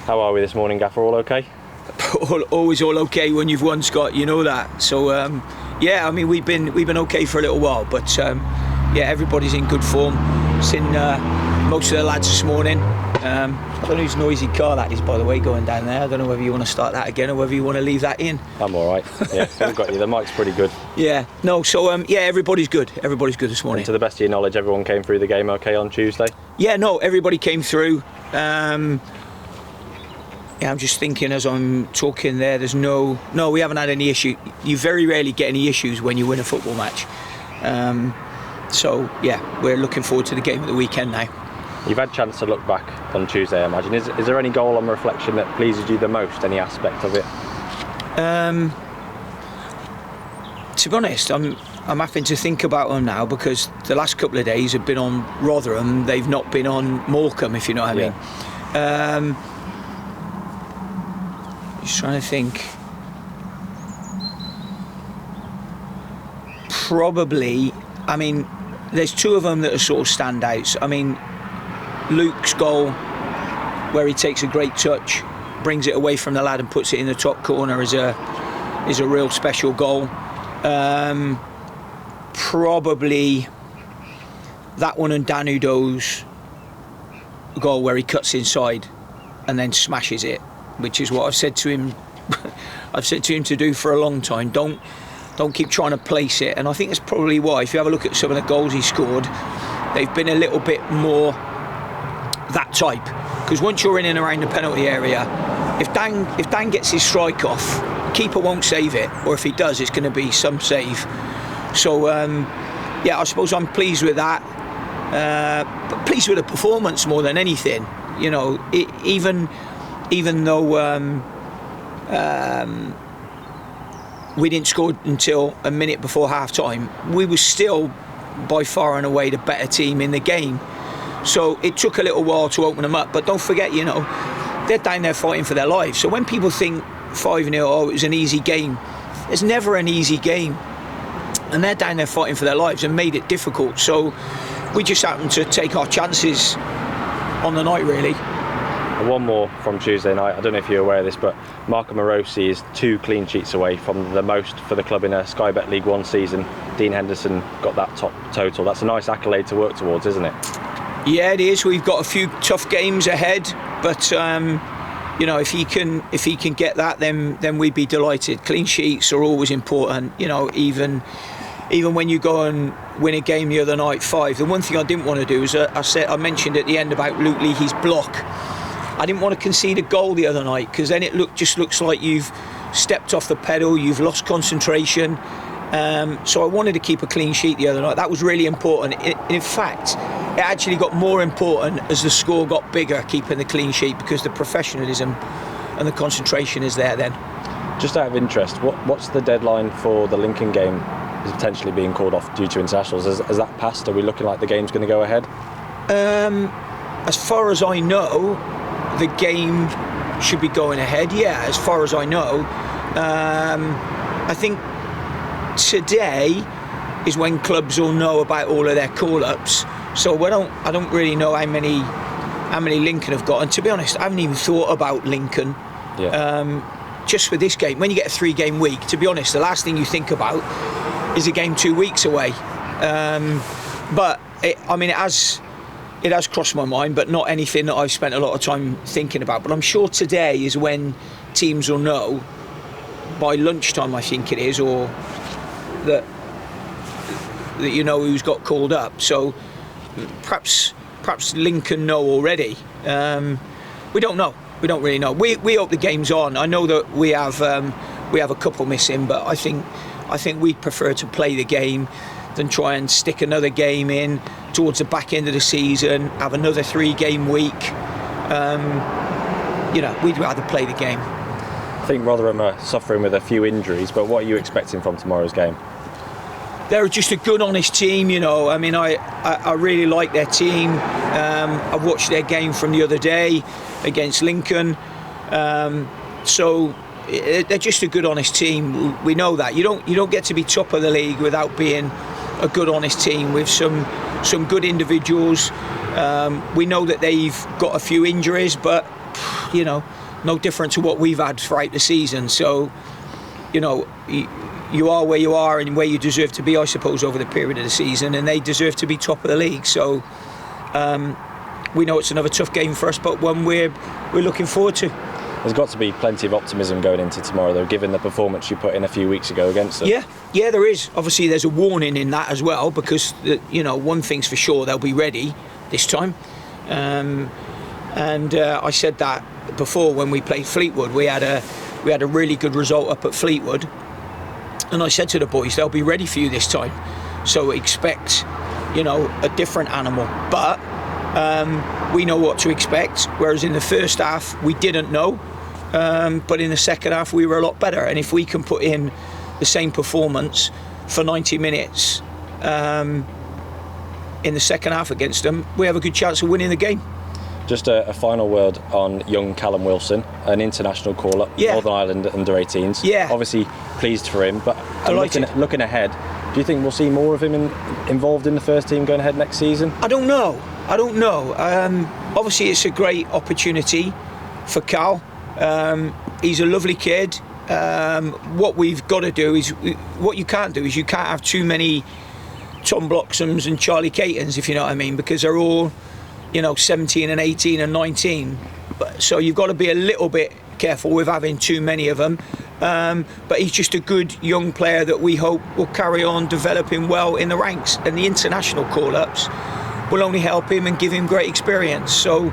How are we this morning, Gaffer? All okay? Always all okay when you've won, Scott. You know that. So yeah, I mean we've been okay for a little while, but yeah, everybody's in good form. Seen most of the lads this morning. I don't know whose noisy car that is, by the way, going down there. I don't know whether you want to start that again or whether you want to leave that in. I'm all right. Yeah, we've got you. The mic's pretty good. Yeah. No. So yeah, everybody's good. Everybody's good this morning. And to the best of your knowledge, everyone came through the game okay on Tuesday? Yeah. No. Everybody came through. Yeah, I'm just thinking as I'm talking there, we haven't had any issue. You very rarely get any issues when you win a football match. So yeah, we're looking forward to the game at the weekend now. You've had a chance to look back on Tuesday, I imagine. Is there any goal on reflection that pleases you the most, any aspect of it? To be honest, I'm having to think about them now because the last couple of days have been on Rotherham. They've not been on Morecambe, if you know what I mean. Just trying to think. Probably, I mean, there's two of them that are sort of standouts. I mean, Luke's goal, where he takes a great touch, brings it away from the lad and puts it in the top corner, is a real special goal. Probably that one and Dan Udo's goal where he cuts inside and then smashes it, which is what I've said to him. I've said to him to do for a long time. Don't keep trying to place it, and I think that's probably why. If you have a look at some of the goals he scored, they've been a little bit more that type. Because once you're in and around the penalty area, if Dan gets his strike off, keeper won't save it, or if he does, it's going to be some save. So yeah, I suppose I'm pleased with that. But pleased with the performance more than anything. You know, even though we didn't score until a minute before half time, we were still by far and away the better team in the game. So it took a little while to open them up, but don't forget, you know, they're down there fighting for their lives. So when people think 5-0, oh, it was an easy game, it's never an easy game, and they're down there fighting for their lives and made it difficult. So we just happened to take our chances on the night, really. One more from Tuesday night. I don't know if you're aware of this, but Marco Morosi is 2 clean sheets away from the most for the club in a Sky Bet League One season. Dean Henderson got that top total. That's a nice accolade to work towards, isn't it? Yeah, it is. We've got a few tough games ahead, but you know, if he can get that, then we'd be delighted. Clean sheets are always important. You know, even when you go and win a game the other night 5. The one thing I didn't want to do is I mentioned at the end about Luke Leahy's block. I didn't want to concede a goal the other night because then it just looks like you've stepped off the pedal, you've lost concentration. So I wanted to keep a clean sheet the other night. That was really important. In fact, it actually got more important as the score got bigger, keeping the clean sheet, because the professionalism and the concentration is there then. Just out of interest, what's the deadline for the Lincoln game is potentially being called off due to internationals? Has that passed? Are we looking like the game's going to go ahead? As far as I know, the game should be going ahead. Yeah, as far as I know. I think today is when clubs will know about all of their call-ups. So I don't really know how many Lincoln have got. And to be honest, I haven't even thought about Lincoln. Yeah. Just for this game, when you get a 3-game week, to be honest, the last thing you think about is a game 2 weeks away. But it has crossed my mind, but not anything that I've spent a lot of time thinking about. But I'm sure today is when teams will know, by lunchtime I think it is, or that you know who's got called up. So perhaps Lincoln know already. We don't know. We don't really know. We hope the game's on. I know that we have a couple missing, but I think we'd prefer to play the game than try and stick another game in towards the back end of the season, have another 3-game week. You know, we'd rather play the game. I think Rotherham are suffering with a few injuries, but what are you expecting from tomorrow's game? They're just a good, honest team, you know. I mean, I really like their team. I watched their game from the other day against Lincoln. So they're just a good, honest team. We know that. You don't get to be top of the league without being a good, honest team with some good individuals. We know that they've got a few injuries, but no different to what we've had throughout the season. So, you are where you are and where you deserve to be, I suppose, over the period of the season, and they deserve to be top of the league. So we know it's another tough game for us, but one we're looking forward to. There's got to be plenty of optimism going into tomorrow, though, given the performance you put in a few weeks ago against them. Yeah, there is. Obviously, there's a warning in that as well, because one thing's for sure, they'll be ready this time. And I said that before when we played Fleetwood. We had a really good result up at Fleetwood, and I said to the boys, they'll be ready for you this time. So expect, a different animal. But we know what to expect. Whereas in the first half, we didn't know. But in the second half, we were a lot better. And if we can put in the same performance for 90 minutes in the second half against them, we have a good chance of winning the game. Just a final word on young Callum Wilson, an international call-up, Northern Ireland under-18s. Yeah. Obviously pleased for him, but looking ahead, do you think we'll see more of him involved in the first team going ahead next season? I don't know. Obviously, it's a great opportunity for Cal. He's a lovely kid. What we've got to do is, what you can't do is you can't have too many Tom Bloxhams and Charlie Catons, if you know what I mean, because they're all 17 and 18 and 19. So you've got to be a little bit careful with having too many of them. But he's just a good young player that we hope will carry on developing well in the ranks. And the international call-ups will only help him and give him great experience. So,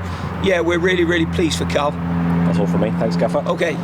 yeah, we're really, really pleased for Cal. That's all from me. Thanks, Gaffer. Okay.